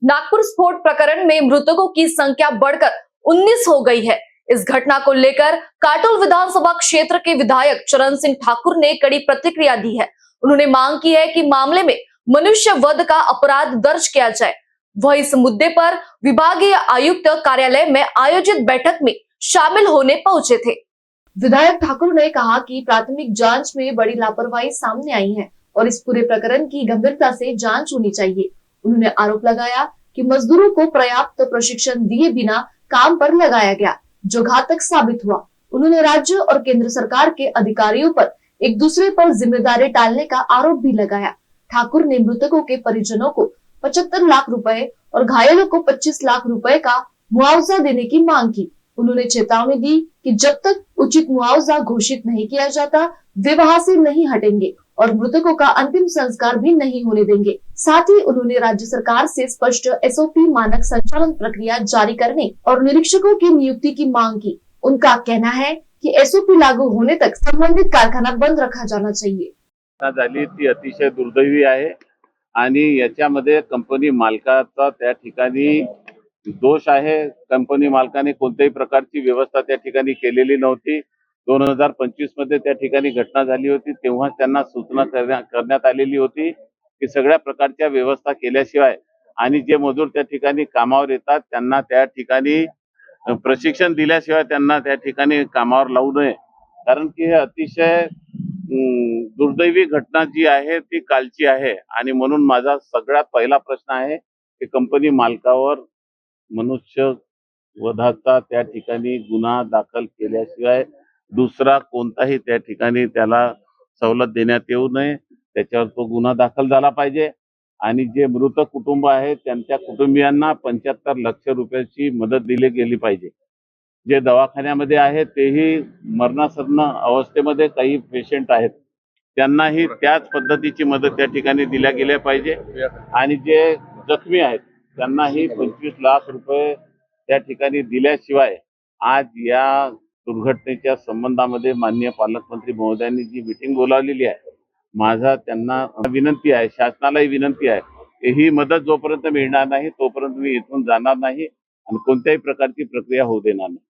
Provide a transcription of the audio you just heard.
नागपुर स्फोट प्रकरण में मृतकों की संख्या बढ़कर 19 हो गई है। इस घटना को लेकर काटोल विधानसभा क्षेत्र के विधायक चरण सिंह ठाकुर ने कड़ी प्रतिक्रिया दी है। उन्होंने मांग की है कि मामले में मनुष्य वध का अपराध दर्ज किया जाए। वह इस मुद्दे पर विभागीय आयुक्त कार्यालय में आयोजित बैठक में शामिल होने पहुंचे थे। विधायक ठाकुर ने कहा कि प्राथमिक जांच में बड़ी लापरवाही सामने आई है और इस पूरे प्रकरण की गंभीरता से जांच होनी चाहिए। उन्होंने आरोप लगाया कि मजदूरों को पर्याप्त प्रशिक्षण दिए बिना काम पर लगाया गया, जो घातक साबित हुआ। उन्होंने राज्य और केंद्र सरकार के अधिकारियों पर एक दूसरे पर जिम्मेदारी डालने का आरोप भी लगाया। ठाकुर ने मृतकों के परिजनों को 75 लाख रुपए और घायलों को 25 लाख रुपए का मुआवजा देने की मांग की। उन्होंने चेतावनी दी कि जब तक उचित मुआवजा घोषित नहीं किया जाता, वे वहां से नहीं हटेंगे और मृतकों का अंतिम संस्कार भी नहीं होने देंगे। साथ ही उन्होंने राज्य सरकार से स्पष्ट एसओपी मानक संचालन प्रक्रिया जारी करने और निरीक्षकों की नियुक्ति की मांग की। उनका कहना है कि एसओपी लागू होने तक संबंधित कारखाना बंद रखा जाना चाहिए। झाली ती अतिशय दुर्दैवी आहे आणि याच्यामध्ये कंपनी मालकाचा त्या ठिकाणी दोष आहे। कंपनी मालकाने कोणत्याही प्रकारची व्यवस्था त्या ठिकाणी केलेली नव्हती। 2025 मध्ये त्या ठिकाणी घटना झाली होती, तेव्हा त्यांना सूचना करण्यात आलेली होती की सगळ्या प्रकारच्या व्यवस्था केल्याशिवाय आणि जे मजूर त्या ठिकाणी कामावर येतात त्यांना त्या ठिकाणी प्रशिक्षण दिल्याशिवाय त्यांना त्या ठिकाणी कामावर लावू नये। कारण की हे अतिशय दुर्दैवी घटना जी आहे ती कालची आहे आणि म्हणून माझा सगळ्यात पहिला प्रश्न आहे की कंपनी मालकावर मनुष्य वधाचा त्या ठिकाणी गुन्हा दाखल केल्याशिवाय दुसरा कोणताही त्या ठिकाणी त्याला सवलत देण्यात येऊ नये। त्याच्यावर तो गुन्हा दाखल झाला पाहिजे आणि जे मृत कुटुंब आहे त्यांच्या कुटुंबियांना 75 लाख रुपयाची मदत दिली गेली पाहिजे। जे दवाखान्यामध्ये आहेत तेही मरणासन्न अवस्थेमध्ये काही पेशंट आहेत, त्यांनाही त्याच पद्धतीची मदत त्या ठिकाणी दिल्या गेल्या पाहिजे आणि जे जखमी आहेत त्यांनाही 25 लाख रुपये त्या ठिकाणी दिल्याशिवाय आज या दुर्घटनेच्या संबंधामध्ये माननीय पालकमंत्री महोदयांनी जी मीटिंग बोलावलेली आहे, माझा त्यांना विनंती आहे, शासनालाही विनंती आहे, ही मदत जोपर्यंत मिळणार नाही तोपर्यंत मी इथून जाणार नाही आणि कोणत्याही प्रकारची प्रक्रिया होऊ देणार नाही।